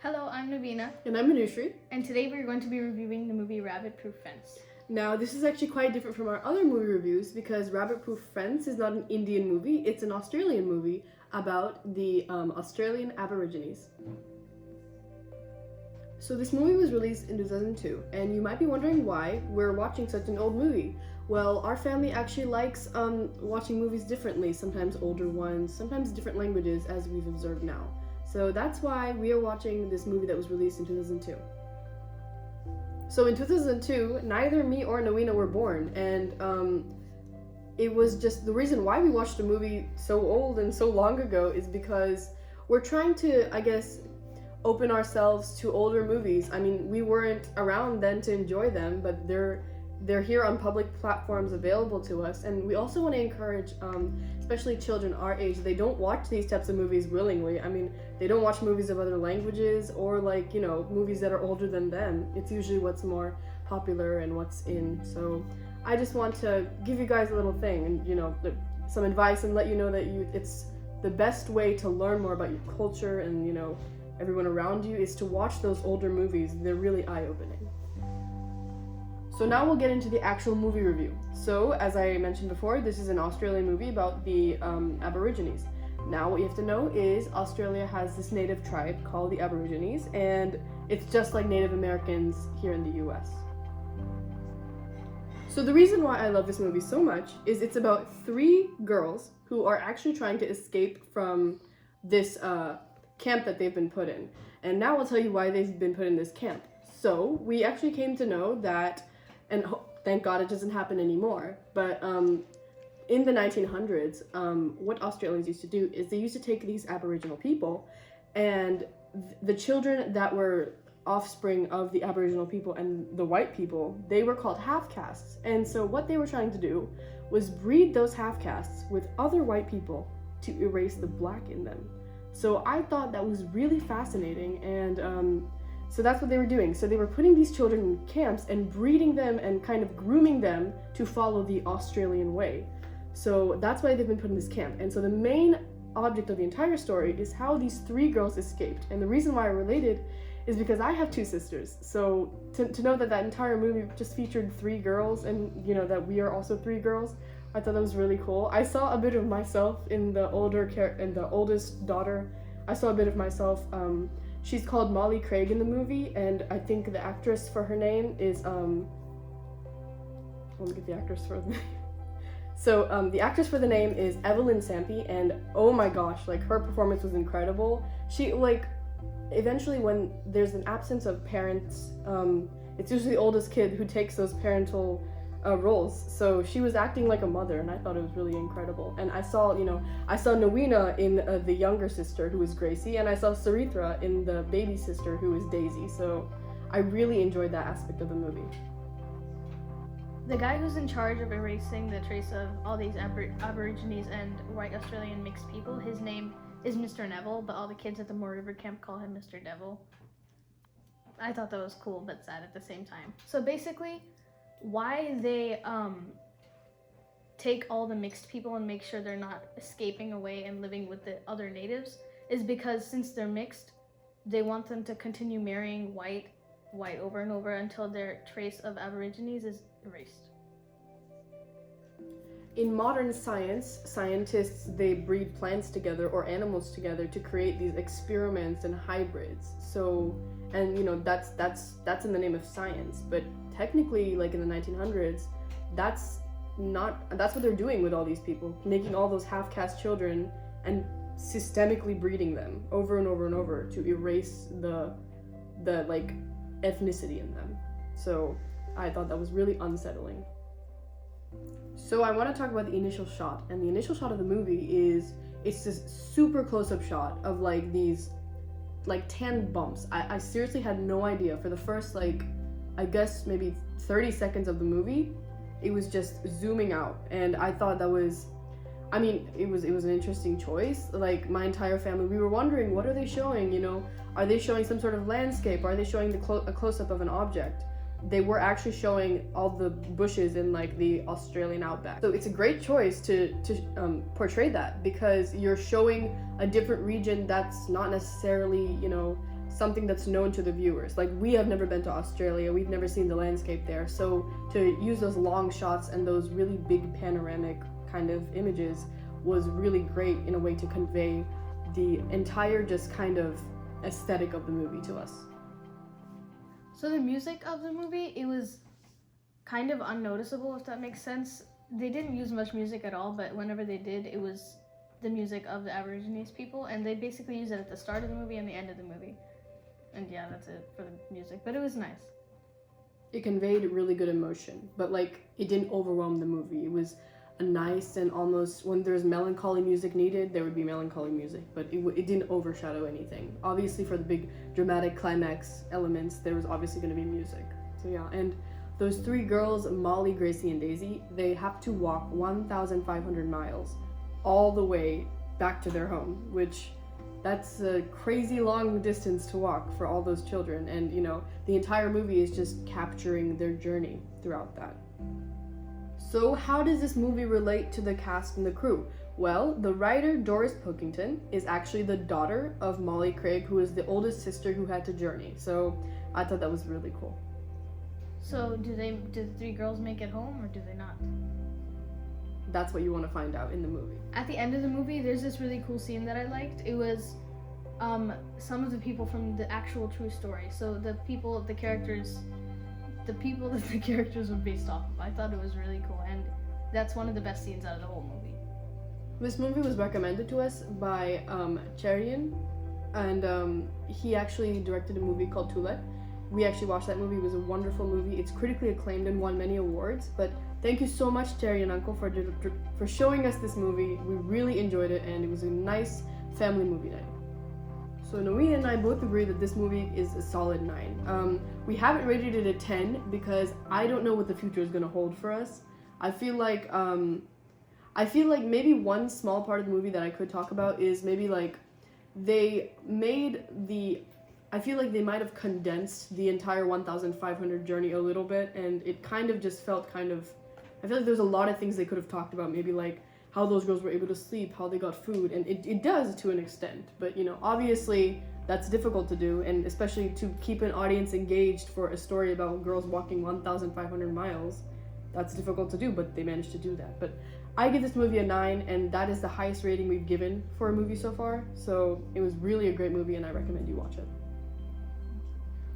Hello, I'm Nawina, And I'm Manushree. and today we're going to be reviewing the movie Rabbit Proof Fence. Now, this is actually quite different from our other movie reviews because Rabbit Proof Fence is not an Indian movie, it's an Australian movie about the Australian Aborigines. So this movie was released in 2002, and you might be wondering why we're watching such an old movie. Well, our family actually likes watching movies differently, sometimes older ones, sometimes different languages, as we've observed now. So that's why we are watching this movie that was released in 2002. So in 2002, neither me or Nawina were born, and it was just the reason why we watched a movie so old and so long ago is because we're trying to, I guess, open ourselves to older movies. I mean, we weren't around then to enjoy them, but they're here on public platforms available to us, and we also want to encourage especially children our age. They don't watch these types of movies willingly. I mean, they don't watch movies of other languages or movies that are older than them. It's usually what's more popular and what's in. So I just want to give you guys a little thing and some advice and let you know that it's the best way to learn more about your culture and everyone around you is to watch those older movies. They're really eye-opening. So now we'll get into the actual movie review. So, as I mentioned before, this is an Australian movie about the Aborigines. Now, what you have to know is Australia has this native tribe called the Aborigines, and it's just like Native Americans here in the US. So the reason why I love this movie so much is it's about 3 girls who are actually trying to escape from this camp that they've been put in. And now I'll tell you why they've been put in this camp. So, we actually came to know that, and thank God it doesn't happen anymore, but in the 1900s, what Australians used to do is they used to take these Aboriginal people, and the children that were offspring of the Aboriginal people and the white people, they were called half-castes. And so what they were trying to do was breed those half-castes with other white people to erase the black in them. So I thought that was really fascinating, and so that's what they were doing. So they were putting these children in camps and breeding them and kind of grooming them to follow the Australian way. So that's why they've been put in this camp. And so the main object of the entire story is how these 3 girls escaped. And the reason why I related is because I have 2 sisters. So to know that entire movie just featured 3 girls and that we are also 3 girls, I thought that was really cool. I saw a bit of myself in the oldest daughter. I saw a bit of myself. She's called Molly Craig in the movie, and I think the actress for her name is let me get the actress for the name. So the actress for the name is Evelyn Sampe, and oh my gosh, her performance was incredible. She eventually when there's an absence of parents, it's usually the oldest kid who takes those parental roles. So she was acting like a mother, and I thought it was really incredible. And I saw Nawina in the younger sister, who is Gracie, and I saw Sarithra in the baby sister, who is Daisy. So I really enjoyed that aspect of the movie. The guy who's in charge of erasing the trace of all these Aborigines and white Australian mixed people, his name is Mr. Neville, but all the kids at the Moore River camp call him Mr. Devil. I thought that was cool but sad at the same time. So basically, why they take all the mixed people and make sure they're not escaping away and living with the other natives is because since they're mixed, they want them to continue marrying white over and over until their trace of Aborigines is erased. In modern science, scientists, they breed plants together or animals together to create these experiments and hybrids. So, and that's in the name of science, but technically, in the 1900s, that's what they're doing with all these people, making all those half-caste children and systemically breeding them over and over and over to erase the ethnicity in them. So I thought that was really unsettling. So I want to talk about the initial shot, and the initial shot of the movie it's this super close-up shot of these tan bumps. I seriously had no idea for the first I guess maybe 30 seconds of the movie. It was just zooming out, and I thought that was, it was an interesting choice. My entire family, we were wondering, what are they showing? Are they showing some sort of landscape? Are they showing a close-up of an object? They were actually showing all the bushes in the Australian outback. So it's a great choice to portray that, because you're showing a different region that's not necessarily something that's known to the viewers. Like, we have never been to Australia, we've never seen the landscape there, so to use those long shots and those really big panoramic kind of images was really great in a way to convey the entire just kind of aesthetic of the movie to us. So the music of the movie, it was kind of unnoticeable, if that makes sense. They didn't use much music at all, but whenever they did, it was the music of the Aborigines people, and they basically use it at the start of the movie and the end of the movie. And yeah, that's it for the music, but it was nice. It conveyed really good emotion, but like, it didn't overwhelm the movie. It was a nice, and almost when there's melancholy music needed, there would be melancholy music, but it didn't overshadow anything. Obviously, for the big dramatic climax elements, there was obviously going to be music. So yeah, and those three girls, Molly, Gracie, and Daisy, they have to walk 1,500 miles all the way back to their home, which that's a crazy long distance to walk for all those children. And you know, the entire movie is just capturing their journey throughout that. So how does this movie relate to the cast and the crew? Well, the writer Doris Pilkington is actually the daughter of Molly Craig, who is the oldest sister who had to journey. So I thought that was really cool. So do the three girls make it home, or do they not? That's what you want to find out in the movie. At the end of the movie, there's this really cool scene that I liked. It was some of the people from the actual true story. So the people that the characters were based off of. I thought it was really cool, and that's one of the best scenes out of the whole movie. This movie was recommended to us by Cherian, and he actually directed a movie called Toulet. We actually watched that movie. It was a wonderful movie. It's critically acclaimed and won many awards, but thank you so much, Cherian Uncle, for showing us this movie. We really enjoyed it, and it was a nice family movie night. So Nawina and I both agree that this movie is a solid 9. We haven't rated it a 10 because I don't know what the future is going to hold for us. I feel like maybe one small part of the movie that I could talk about is maybe like I feel like they might have condensed the entire 1,500 journey a little bit, and it kind of just felt I feel like there's a lot of things they could have talked about, maybe like how those girls were able to sleep, how they got food, and it does to an extent, but you know, obviously that's difficult to do, and especially to keep an audience engaged for a story about girls walking 1,500 miles, that's difficult to do, but they managed to do that. But I give this movie a 9, and that is the highest rating we've given for a movie so far, so it was really a great movie, and I recommend you watch it.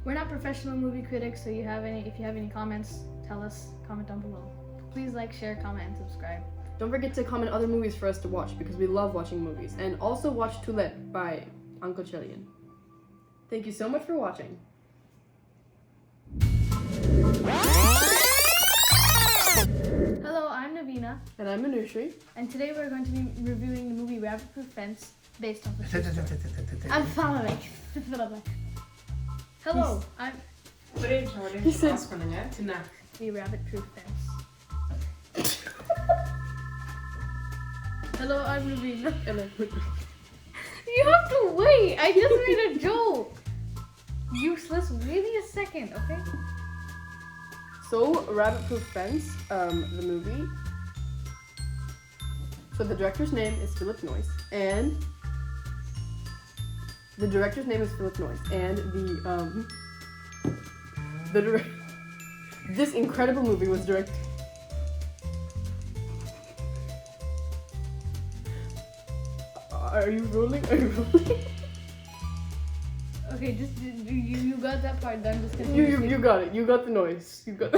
We're not professional movie critics, so if you have any comments, tell us, comment down below. Please like, share, comment, and subscribe. Don't forget to comment other movies for us to watch, because we love watching movies. And also watch Toulet by Uncle Chelian. Thank you so much for watching. Hello, I'm Nawina. And I'm Manushree. And today we're going to be reviewing the movie Rabbit Proof Fence, based on the true story. I'm following. Hello, I'm He said, the Rabbit Proof Fence. Hello, I'm Nawina. and I'm You have to wait. I just made a joke. Useless. Give me a second, okay? So, Rabbit Proof Fence, the movie. So the director's name is Philip Noyce, and this incredible movie was directed. Are you rolling? Okay, just you got that part done. Just You got it. You got the noise. You got.